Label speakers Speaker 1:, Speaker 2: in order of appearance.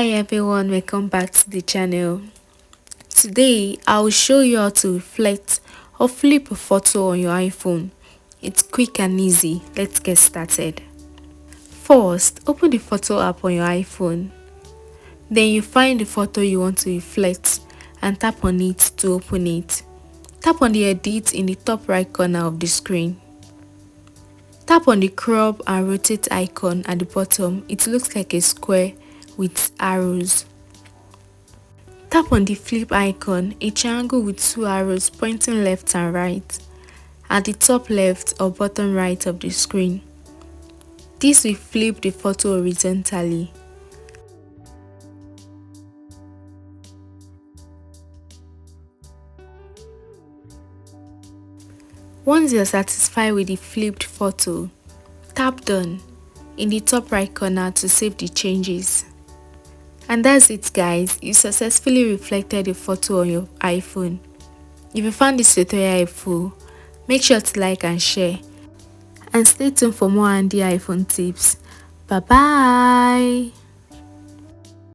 Speaker 1: Hi everyone, welcome back to the channel. Today I will show you how to reflect or flip a photo on your iPhone. It's quick and easy. Let's get started. First, open the photo app on your iPhone. Then you find the photo you want to reflect and tap on it to open it. Tap on the edit in the top right corner of the screen. Tap on the crop and rotate icon at the bottom. It looks like a square with arrows. Tap on the flip icon, a triangle with two arrows pointing left and right, at the top left or bottom right of the screen. This will flip the photo horizontally. Once you're satisfied with the flipped photo, tap Done in the top right corner to save the changes. And that's it guys, you successfully reflected the photo on your iPhone. If you found this tutorial helpful, make sure to like and share. And stay tuned for more handy iPhone tips. Bye bye!